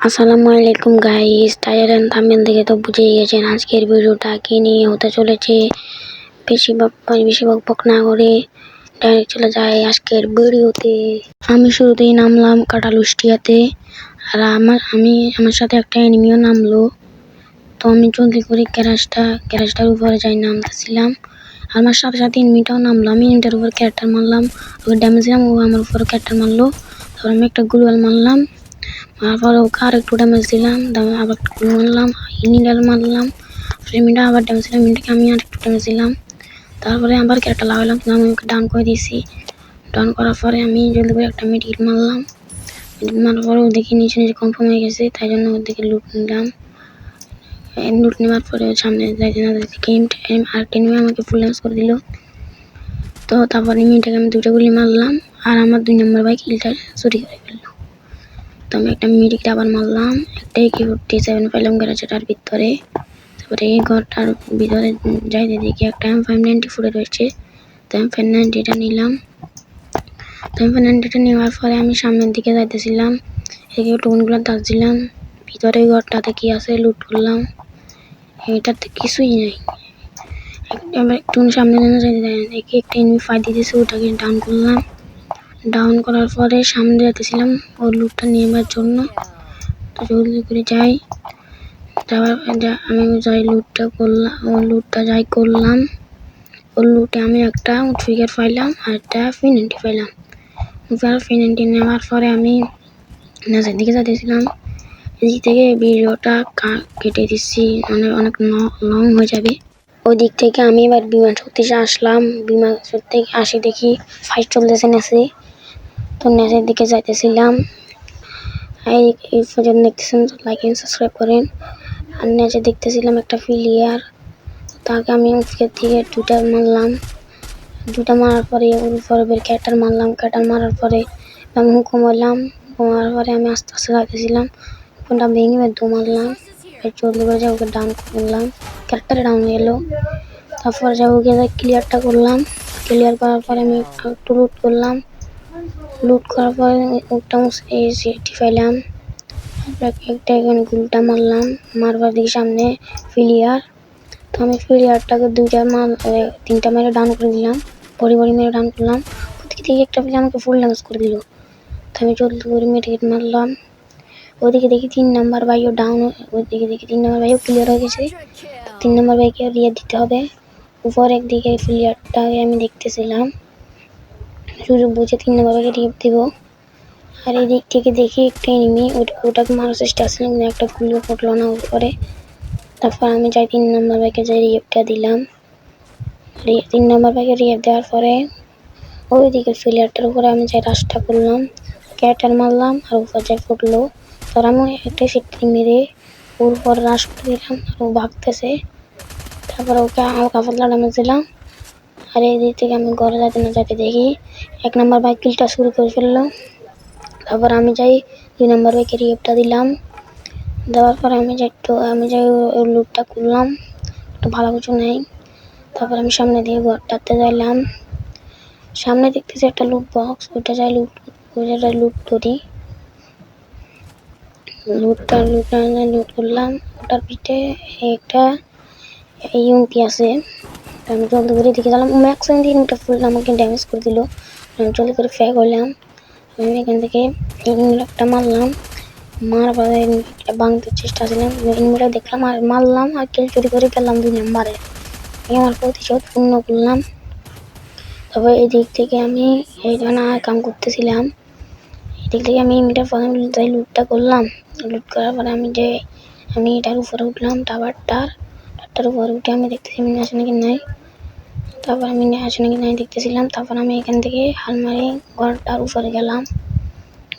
আসসালামু আলাইকুম guys, title and thumbnail দেখে তো বুঝেই গেছেন আজকের ভিডিওটা কি নিয়ে হতে চলেছে। বেশি বক না করে ডাইরেক্ট চলে যায় আজকের ভিডিওতে। আমি শুরুতেই নামলাম কাটালুষ্টিয়াতে, আর আমার সাথে একটা এনিমিও নামলো। তো আমি জলদি করে গ্যারাজটার উপরে যাই নামতেছিলাম। আমার সাথে সাথে এনিমিটাও নামলো। আমি এনিমিটার উপর ক্যারেক্টার মারলাম, ওকে ড্যামেজ দিলাম, ও আমার উপর ক্যারেক্টার মারলো। তারপর আমি একটা গ্লুয়াল মারলাম, তারপরে ওকে আর একটু ড্যামেজ দিলাম, আবার একটু মারলাম, ইনিডাল মারলাম, ফ্রেমিটা আবার ড্যামেজ দিলাম, মিনিটাকে আমি আর একটু ড্যামেজ দিলাম। তারপরে আবার ক্যারেক্টার লাগালাম, আমি ওকে ডাউন করে দিয়েছি। ডাউন করার পরে আমি জলদি করে একটা মিডিল মারলাম। মিডিল মারার পরে ওদিকে নিচে কনফার্ম হয়ে গেছে, তাই জন্য ওদিকে লুট নিলাম। লুট নেওয়ার পরে সামনে যাইতে না যাইতে আরেকটা নিয়ে আমাকে ফুল ড্যামেজ করে দিল। তো তারপরে মিনিটাকে আমি দুটো গুলি মারলাম, আর আমার 2 নম্বর বাইক কিলটা চুরি করে ফেললো। তো আমি একটা মিডিকে আবার মারলাম, একটা AK-47 পেলাম গ্যারেজটার ভিতরে। তারপরে এই ঘরটার ভিতরে যাইতে দেখি একটা M594 রয়েছে। তো M590টা নিলাম। তো M590টা নেওয়ার পরে আমি সামনের দিকে যাইতেছিলাম, এদিকে টোনগুলো দিলাম। ভিতরে ঘরটাতে কি আছে লুট করলাম, এটাতে কিছুই নেই। একটু সামনে দেখি একটা এনিমি ফাইট দিতেছে, ওটাকে ডাউন করলাম। ডাউন করার পরে সামনে যেতেছিলাম ওর লুটটা নেওয়ার জন্য। তো জলদি করে যাই, আমি যাই লুটটা করলাম, ওর লুটটা যাই করলাম। ওর লুটে আমি একটা ট্রিগার পাইলাম আর একটা P90 পাইলাম। P90 নেওয়ার পরে আমি নাচের দিকে যাইতেছিলাম। এদিক থেকে ভিডিওটা কেটে দিচ্ছি, অনেক লং হয়ে যাবে। ওই দিক থেকে আমি এবার বিমান শক্তিতে আসলাম। বিমান শক্তি আসি দেখি ফাইট চলতেছে নেচে। তো নেচের দিকে যাইতেছিলাম। এই পর্যন্ত দেখতেছেন, লাইক এন্ড সাবস্ক্রাইব করেন। আর নেচে দেখতেছিলাম একটা প্লেয়ার, তাকে আমি উপরের থেকে দুটা মারলাম। দুটা মারার পরে ওর উপরে ক্যারেক্টার মারলাম। ক্যারেক্টার মারার পরে আমি হুকুম মারলাম। মারার পরে আমি আস্তে আস্তে যাইতেছিলাম, কোনটা ভেঙে দু মারলাম। জলদি করে ওকে ডাউন করলাম, ক্যারেক্টারে ডাউন হয়ে গেল। তারপর ওকে ক্লিয়ারটা করলাম। ক্লিয়ার করার পরে আমি একটু লুট করলাম। লুট করার পরে একটা সেটি পাইলাম। একটা এখানে গুলটা মারলাম, মারবার দিকে সামনে প্লেয়ার। তো আমি প্লেয়ারটাকে তিনটা মেরে ডাউন করে দিলাম, বড়ি মেরে ডাউন করলাম। ওদিকে থেকে একটা প্লেয়ার আমাকে ফুল ড্যামেজ করে দিল। তো আমি জলদি করে মেডিকেট মারলাম। ওদিকে দেখি 3 নাম্বার ভাইও ডাউন, ওদিকে দেখি 3 নাম্বার ভাইও ক্লিয়ার হয়ে গেছে। 3 নাম্বার ভাইকে রিয়ার দিতে হবে। উপর একদিকে প্লেয়ারটাকে আমি দেখতেছিলাম, সুযোগ বুঝে 3 নাম্বার ভাইকে রিয়ার দিব। আর এই দিক থেকে দেখি একটা এনিমি, ওটাকে মারার চেষ্টা আসছিলাম, একটা গুলিও পড়লো না উপরে। তারপর আমি যাই 3 নাম্বার ভাইকে যাই রিয়েপটা দিলাম। 3 নাম্বার ভাইকে রিয়েপ দেওয়ার পরে ওইদিকে প্লেয়ারটার উপরে আমি যাই রাশটা করলাম, ক্যারেক্টার মারলাম, আর উপর যাই ফুটলো। তার আমি একটা সিটি মেরে ওর উপর রাশ করে দিলাম, আর ও ভাগতেছে। তারপর ওকে হালকা পাতলা ড্যামেজ দিলাম। আর এই দিক থেকে আমি ঘরে যাইতে না যাইতে দেখি 1 নাম্বার বাইক কিলটা শুরু করে ফেললো। তারপর আমি যাই 2 নাম্বার বাইকে রিয়েপটা দিলাম। দেওয়ার পরে আমি যাই ওই লুটটা করলাম, একটু ভালো কিছু নেই। তারপর আমি সামনে দিয়ে ঘরটাতে যাইলাম। সামনে দেখতেছি একটা লুট বক্স, ওইটা লুট করি। লুট করলাম। ওটার পিঠে একটা ইউনিটি আছে। আমি জলদি করে দিকে গেলাম, ম্যাক্সিমাম দিয়ে ইউনিটটা ফুল আমাকে ড্যামেজ করে দিল। আমি জলদি করে ফ্যাক হইলাম। আমি এখান থেকে একটা মারলাম, মারবার ভাঙতে চেষ্টা ছিলাম, ইনভার্টার দেখলাম আর মারলাম, আর কিল চুরি করে গেলাম 2 নাম্বারে। আমার প্রতিশোধ পূর্ণ করলাম। তবে এই দিক থেকে আমি এই কাম করতেছিলাম, এদিক থেকে আমি মিটার প্রথমে লুটটা করলাম। লুট করার পরে আমি এটার উপরে উঠলাম, টাওয়ারটার উপরে উঠে আমি দেখতেছি আমি আসে নাকি নাই। তারপর আমি আসে নাকি নাই দেখতেছিলাম। তারপর আমি এখান থেকে হালমারি ঘরটার উপরে গেলাম।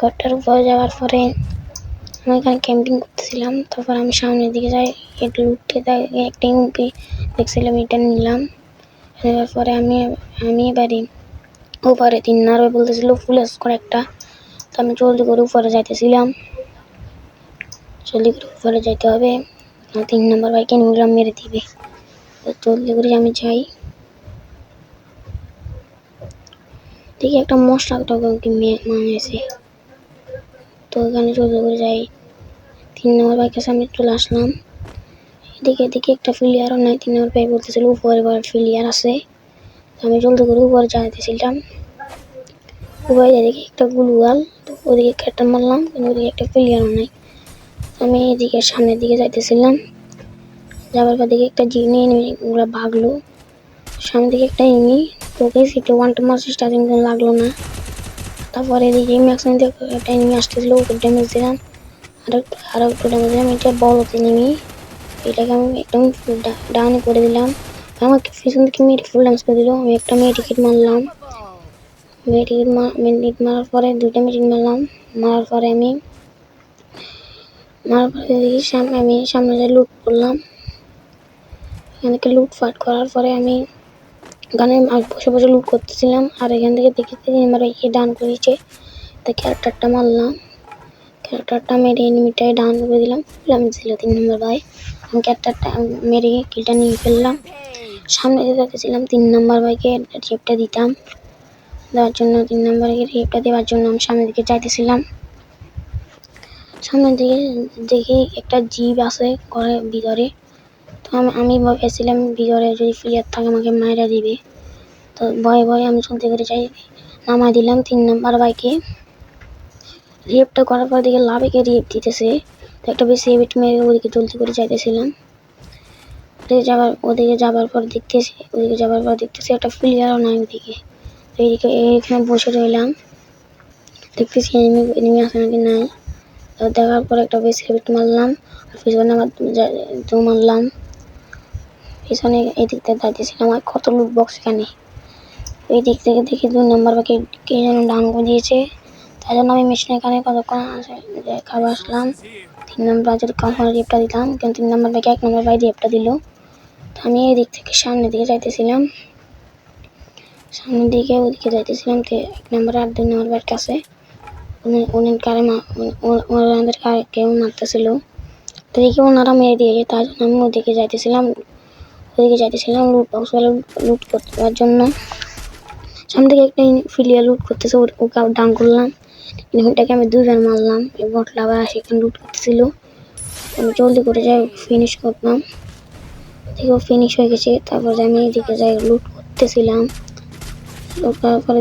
ঘরটার উপরে যাওয়ার পরে আমি এখানে ক্যাম্পিং করতেছিলাম। তারপর আমি সামনের দিকে যাই, একটু লুটতে একটা ইউপি দেখছিলাম, এটা নিলাম। নেওয়ার পরে আমি এবারে উপরে 3 নাম্বার বলতেছিল ফুল স্কোর একটা। তো আমি জলদি করে উপরে যাইতেছিলাম, জলদি করে উপরে যাইতে হবে, 3 নাম্বার বাইকে নিলাম মেরে দিবে। জলদি করে আমি যাই, দেখি একটা মশলা মানেছে। তো এখানে জলদি করে যাই, 3 নম্বর ভাইয়ের কাছে আমি চলে আসলাম। এদিকে এদিকে একটা প্লেয়ারও নাই। 3 নম্বর ভাই বলতেছিল উপরে প্লেয়ার আছে। আমি জলদি করে উপরে যাইতেছিলাম। উপরে এদিকে একটা গ্লুয়াল, তো ওদিকে ক্যাটার মারলাম, কিন্তু ওদিকে একটা প্লেয়ারও নাই। আমি এদিকে সামনের দিকে যাইতেছিলাম। যাবার পর দিকে একটা জিনি ওরা ভাগলো। সামনে দিকে একটা এনিমি, তো ওকে সিটে 1 টা মারছি, স্টার্টিং লাগলো না। তারপরে এদিকে ম্যাক্সিমাম একটা এনিমি আসতেছিল, ওকে ড্যামেজ দিলাম। আর একটু ড্যামেজ দিলাম। এটা বড় এনিমি, এটাকে আমি একদম ডাউন করে দিলাম। আমাকে পিছন থেকে মেয়েটি ফুল ড্যামেজ করে দিল। আমি একটা মেডিকেট মারলাম। মেডিকেট মারার পরে 2টা মেডিকেট মারলাম। মারার পরে আমি সামনে লুট করলাম। এখান থেকে লুট ফাট করার পরে আমি গানে বসে বসে লুট করতেছিলাম। আর এখান থেকে দেখেছি আমার ডাউন করেছে, তাই ক্যারেক্টারটা মারলাম। ক্যারেক্টারটা মেরে এনিমিটাই ডাউন করে দিলাম। ফুল ছিল 3 নম্বর ভাই। আমি ক্যারেক্টারটা মেরে কিলটা নিয়ে ফেললাম। সামনে দিয়ে যাচ্ছিলাম 3 নম্বর ভাইকে রেপটা দিতাম দেওয়ার জন্য। 3 নম্বরকে রেপটা দেওয়ার জন্য আমি সামনের দিকে যাইতেছিলাম। সামনের দিকে দেখি একটা জিপ আছে ঘরের ভিতরে। তো আমি ভেবেছিলাম ভিতরে যদি প্লেয়ার থাকে আমাকে মাইরা দিবে। তো ভয়ে আমি চলতে করে যাই, নামাই দিলাম 3 নম্বর ভাইকে। রেপটা করার পর দিকে লাভেকে রেপ দিতেছে, তো একটা বেশি হেবিট মেরে ওদিকে জলদি করে যাইতেছিলাম। ওদিকে যাবার পর দেখতেছি একটা প্লেয়ারও নাই ওদিকে। তো এখানে বসে রইলাম, দেখতেছি এনিমি আছে নাকি নাই। দেখার পর একটা বেশি হেবিট মারলাম, আর পিছনে আবার মারলাম। পিছনে এই দিক থেকে যাইতেছিলাম, আর কত লুট বক্স এখানে। এই দিক থেকে দেখি 2 নম্বর ভাইকে কে যেন ডাউন করে দিয়েছে। তাই জন্য আমি মেশিনের এখানে কতক্ষণ খাবার আসলাম। 3 নম্বর ভাইয়ের কখন রেপটা দিলাম, কিন্তু 3 নম্বর ভাইকে 1 নম্বর ভাই রেপটা দিল। তো আমি এই দিক থেকে সামনের দিকে যাইতেছিলাম। সামনের দিকে ওদিকে যাইতেছিলাম, তো 1 নম্বর আর 2 নম্বর ভাইয়ের কাছে ওনাদের কেউ মারতেছিল। তো দেখি ওনারা মেরে দিয়েছে, তাই জন্য আমি ওদিকে যাইতেছিলাম লুট বক্স লুট করার জন্য। সামনে থেকে একটা ফিলিয়া লুট করতেছে, ওকে ডাউন করলাম। এনিমিটাকে আমি 2 জন মারলাম। এই বটলা আবার সেখানে লুট করতেছিল, আমি জলদি করে যাই ফিনিশ করলাম। দেখি ও ফিনিশ হয়ে গেছে। তারপরে আমি এদিকে যাই লুট করতেছিলাম। লুট করার পরে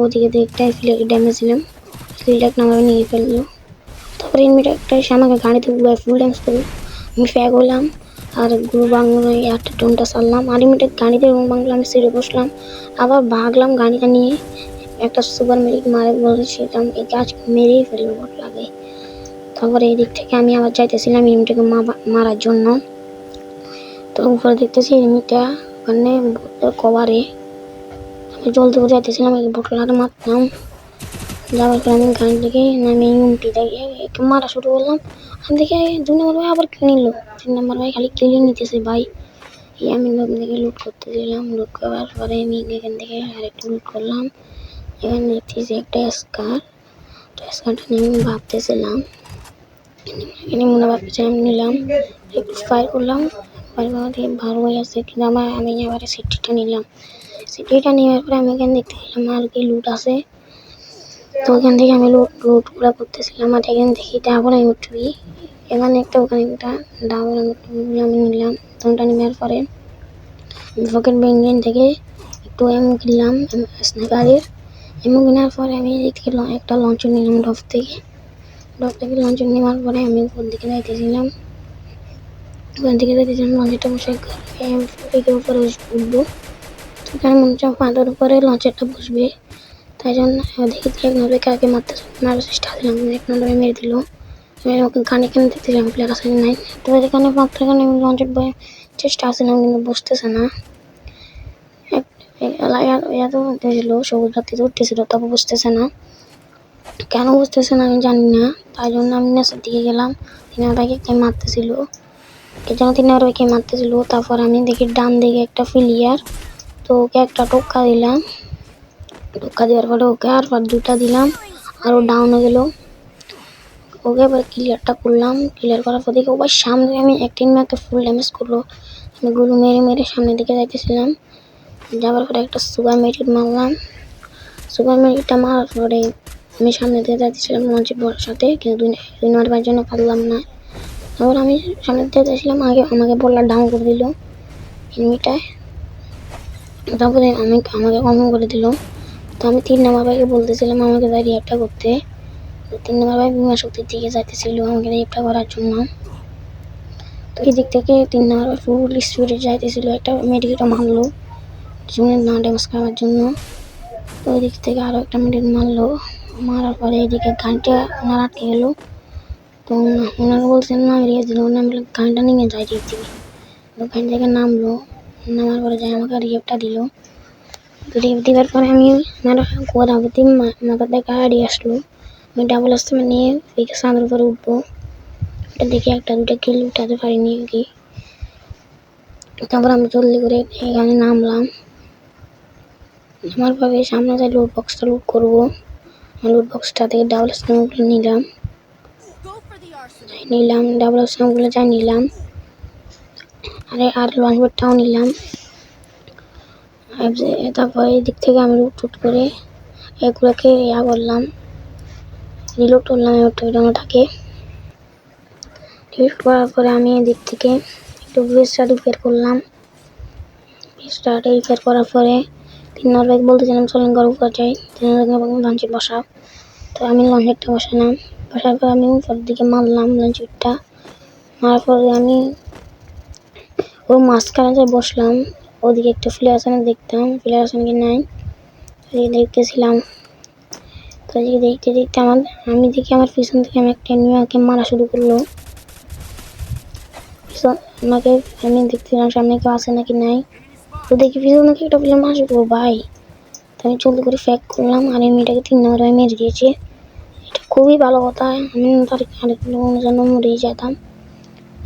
ওদিকে একটা ফিলিয়াকে ড্যামেজ দিলাম, ফিলিয়াকে নামাবে নিয়ে ফেললো। তারপরে এনিমিটা একটা এসে আমাকে গাড়িতে ফুল ড্যামেজ করলো। আমি ফ্যাগ হলাম আর গুরু বাংলো একটা টোনটা সারলাম। আর এনিমিটা গাড়িতে বাংলো, আমি সিঁড়ে বসলাম, আবার ভাগলাম গাড়িটা নিয়ে। একটা সুপার মেরিক মারে বলেছিলাম এই গাছ মেরেই ফেলবো বট লাগে। তারপরে এই দিক থেকে আমি আবার চাইতেছিলাম এনিমিটাকে মারার জন্য। তো উপরে দেখতেছি এনিমিটা ওখানে কভারে। আমি জলদি করে যাইতেছিলাম, এই বটলাটা মারতাম। যাওয়ার পরে আমি গাড়ি থেকে নামে ইউমটি দেখে মারা শুরু করলাম। আমি দেখে 2 নম্বর ভাই আবার কিনে নিল। 3 নম্বর ভাই খালি কিনে নিতেছে ভাই। আমি ওখান থেকে লুট করতে দিলাম। লুট করার পরে আমি এখান থেকে আরেকটু লুট করলাম। এখানে দেখতেছি একটা স্কারটা নিয়ে আমি ভাবতেছিলাম, এনে মনে ভাবতেছিলাম নিলাম, একটু ফায়ার করলাম। ফায়ার করা থেকে ভালো হয়ে আসছে, কিন্তু আমি আবার সিটিটা নিলাম। সিটিটা নেওয়ার পরে আমি এখানে দেখতেছিলাম আর কি লুট আছে। তো ওখান থেকে আমি লুট গুলা করতেছিলাম। আর এখানে দেখি ডাবল এমটুই, এখানে একটা ওখানে একটা ডাবল আমি নিলাম। তোমটা নেওয়ার পরে পকেট ব্যাঙ্গেন থেকে একটু এমন কিনলাম স্নাইপারের। এমন কেনার পরে আমি এদিক থেকে একটা লঞ্চ নিলাম ডপ থেকে লঞ্চ নেওয়ার পরে আমি ওর দিকে যাইতেছিলাম। ওখান থেকে যাইতেছিলাম লঞ্চটা বসে উপরে উঠবো। তো এখানে মনে হচ্ছে পাতার উপরে লঞ্চটা বসবে, তাই জন্য দেখি 1 নম্বরে কাকে মারার চেষ্টা দিলাম। 1 নম্বরে মেরে দিল। আমি ওকে গান এখানে দেখতেছিলাম প্লেয়ার আসে নাই। তো এখানে মাত্র এখানে লঞ্চের চেষ্টা আসছিলাম, কিন্তু বসতেছে না। এত উঠতেছিল, সবুজ বাতিতে উঠতেছিল, তবে বুঝতেছে না। কেন বুঝতেছে না আমি জানি না। তাই জন্য আমি নেশার দিকে গেলাম। 3 নম্বর ভাইকে কে মারতেছিল, কে যেন 3 নম্বর ভাইকে মারতেছিল। তারপর আমি দেখি ডান দিকে একটা প্লেয়ার, তো ওকে একটা টোক্কা দিলাম। টোক্কা দেওয়ার পরে ওকে আর 2টা দিলাম, আর ও ডাউন হয়ে গেল। ওকে এবার ক্লিয়ারটা করলাম। ক্লিয়ার করার পর দেখি ওবার সামনে আমি একটা মেয়েকে ফুল ড্যামেজ করলো। আমি গুলো মেরে সামনের দিকে যাইতেছিলাম। যাওয়ার পরে একটা সুপার মেরিট মারলাম। সুপার মেরিটটা মারার পরে আমি সামনের দিকে যাইতেছিলাম লঞ্চের সাথে, কিন্তু 2 নম্বর ভাইয়ের জন্য পারলাম না। তারপর আমি সামনে যেতেছিলাম, আগে আমাকে বললাম ডাউন করে দিল এনিমিটায়। তারপরে আমাকে কনফার্ম করে দিল। তো আমি 3 নাম্বার ভাইকে বলতেছিলাম আমাকে যাই রিয়াপটা করতে। তো 3 নাম্বার ভাই বিমা শক্তির দিকে যাইতেছিল আমাকে রিয়াপটা করার জন্য। তো এই দিক থেকে 3 নাম্বার ভাই ফুল স্পিডে যাইতেছিল, একটা মেডিকেটও মারলো জুনের না ড্যামেজ খাওয়ার জন্য। তো ওই দিক থেকে আরও একটা মেডিকেট মারলো, মারার পরে এদিকে গানটা ওনার আটকে গেল। তো ওনাকে বলছিলাম না রিয়া দিল, ওনার বলে গানটা নিয়ে যায় রিপ দিবি। তো গান থেকে নামলো, নামার পরে যায় আমাকে রিপটা দিল। রিপ দেওয়ার পরে আমি আমার গোড়াবতী মাথা থেকে গাড়ি আসলো, আমি ডাবল আস্তে নিয়ে দেখে চাঁদের উপরে উঠবো। এটা দেখে 1-2টা কিল উঠাতে পারিনি আর কি। তারপর আমি জলদি করে এখানে নামলাম। আমার ভাবে সামনে যাই লুট বক্সটা লুট করবো। লুট বক্সটা থেকে ডাবল স্ট্যাম্পগুলো নিলাম ডাবল স্ট্যাম্পগুলো যাই নিলাম, আর লঞ্চ বোর্ডটাও নিলাম। তারপরে এই দিক থেকে আমি লুট করে এগুলোকে করলাম, রিলোড করলাম ওটাকে। রিলোড করার পরে আমি এদিক থেকে একটু ভিএসটা রিপেয়ার করলাম। ভিএসটা রিপেয়ার করার পরে 3 নাম্বার ভাইকে বলতেছিলাম চলেন ঘর উপর যাই, 3 নাম্বার লঞ্চে বসাও। তো আমি লঞ্চেরটা বসালাম, বসার পর আমি উপরের দিকে মারলাম লঞ্চেরটা। মারার পরে আমি ওর মাঝখানে যে বসলাম, ওদিকে একটা ফ্লেয়ার আছে দেখতাম, ফ্লেয়ার আছে কি নাই দেখতেছিলাম। তো দেখতে দেখতে আমি দেখি আমার পিছন থেকে আমি একটা এনিমিকে মারা শুরু করলো। আমাকে আমি দেখছিলাম সামনে কেউ আছে নাকি নাই। তো দেখি পিছন থেকে একটা প্লেয়ার মারা শুরু করবো ভাই। তো আমি জলদি করে ফ্যাক করলাম আর এনিমিটাকে 3 নাম্বার ভাই মেরে দিয়েছে। এটা খুবই ভালো কথা, আমি তার আরেকগুলো যেন মরেই যেতাম।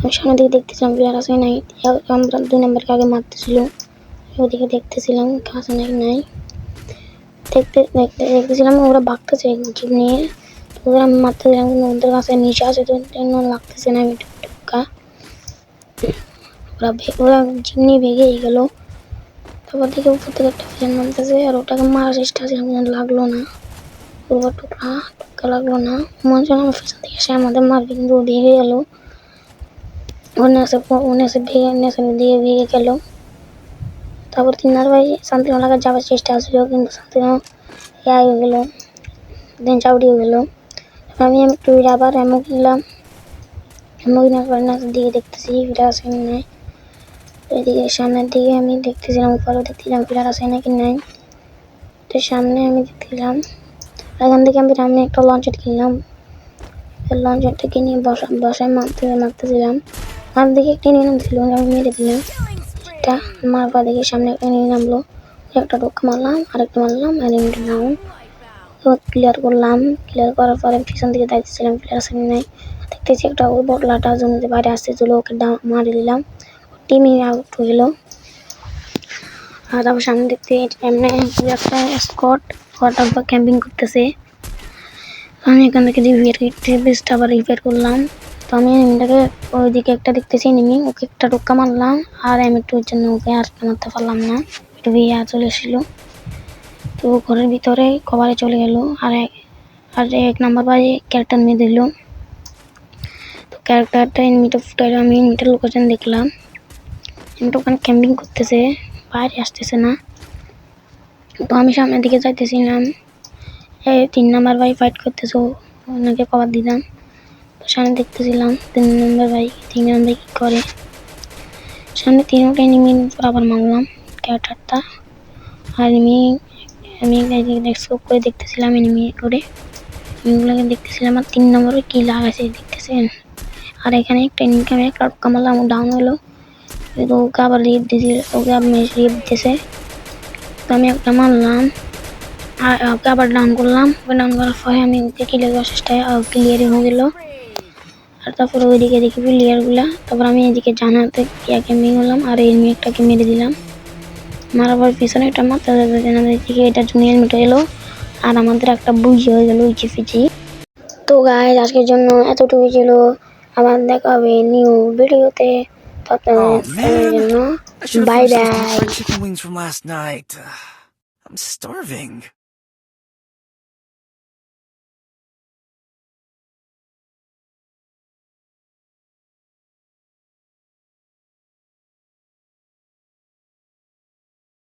আমি সামনে দিকে দেখতেছিলাম প্লেয়ার আছে নাই, আমরা 2 নাম্বারকে আগে মারতেছিল, ওদিকে দেখতেছিলাম আছে নাকি নাই। দেখতেছিলাম ওরা বাগতেছে জিপ নিয়ে, ওদের আমি মারতেছিলাম কিন্তু ওদের কাছে নিচে আছে তো লাগতেছে না। আমি টুকা ওরা জিপ নিয়ে ভেঙে গেল। তারপর থেকে উপর থেকে একটা ফ্যান নামতেছে আর ওটাকে মারার চেষ্টা ছিলাম কিন্তু লাগলো না, পুরো টুকা লাগলো না। মনে হচ্ছে আমার পিছন থেকে এসে আমাদের মারবে কিন্তু ও ভেঙে গেল, দিয়ে ভেঙে গেল। তারপর 3 নাম্বার ভাই শান্তিনগর যাওয়ার চেষ্টা ছিল কিন্তু শান্তিনগর হয়ে গেল, দেন চাউড়িয়ে গেল। আমি একটু আবার এমন কিনলাম, এমন কেনার পরে নাচের দিকে দেখতেছি ফিরার আছে কি নাই। এদিকে সামনের দিকে আমি দেখতেছিলাম, উপরেও দেখতেছিলাম ফিরার আছে নাকি নাই। তো সামনে আমি দেখতেছিলাম, এখান থেকে আমি একটা লঞ্চেট কিনলাম। লঞ্চেটটা কিনে বসায় মারতেছিলাম। আমার দিকে একটা নিয়ে নামছিল, আমি মেরে দিলাম এটা। মার পা দেখে সামনে একটা নিয়ে নামলো, একটা টোকা মারলাম, আরেকটা মারলাম আর এমনি ডাউন। ক্লিয়ার করলাম, ক্লিয়ার করার পরে পিছন দিকে দেখতেছিলাম প্লেয়ার আছে নাই। দেখতেছি একটা ওই বটলাটা জমিতে বাইরে আসতেছিল, ওকে মারি দিলাম, টিমই আউট হয়ে গেল। আর তারপর সামনে দেখতে এমনি একটা স্কট ক্যাম্পিং করতেছে। আমি এখান থেকে বেস্ট আবার রিপেয়ার করলাম। তো আমি এনিমিটাকে ওইদিকে একটা দেখতেছি এনিমি, ওকে একটা টোক্কা মারলাম আর আমি একটু ওর জন্য ওকে আর মারতে পারলাম না, একটু বিয়ে চলে এসেছিলো। তো ঘরের ভিতরে কভারে চলে গেল আর 1 নাম্বার ভাই ক্যারেক্টার মেরে দিল। তো ক্যারেক্টারটা এনিমিটা ফুটাইলো, আমি এনিমিটার লোকেশন দেখলাম, এনিমিটা ওখানে ক্যাম্পিং করতেছে, বাইরে আসতেছে না। তো আমি সামনের দিকে যাইতেছিলাম, 3 নাম্বার ভাই ফাইট করতেছে, ওনাকে কভার দিলাম। তো সামনে দেখতেছিলাম 3 নাম্বার ভাই কি করে। সামনে 3টা এনিমি আবার মারলাম ক্যারেক্টারটা। আর আমি স্কোপ করে দেখতেছিলাম এনিমিগুলোকে দেখতেছিলাম আর 3 নম্বরে কি লাগাইছে দেখতেছেন। আর এখানে একটা এনিমিকে আমি একটা টোক্কা মারলাম, ডাউন হলো। ওকে আবার রিপ দিয়েছিল, ওকে আবার রিপ দিতেছে। তো আমি একটা মারলাম আর ওকে আবার ডাউন করলাম, ওকে ডাউন করার পরে আমি ওকে ক্লিয়ার করার চেষ্টায় ক্লিয়ারই হয়ে গেল। আর তারপর ওইদিকে দেখি প্লেয়ারগুলা, তারপর আমি এদিকে জানাতে ইয়াকে মেয়ে হলাম আর এনিমি একটাকে মেরে দিলাম। মারার পর পিছনে একটা মারতে দিকে এটা জুনিয়র মিট এলো আর আমাদের একটা বুঝি হয়ে গেল ইচি ফিচি। তো গাইস আজকের জন্য এতটুকু ছিল, আবার দেখা হবে নিউ ভিডিওতে। ততক্ষণের জন্য I should have by finished those by. fried chicken wings from last night. I'm starving.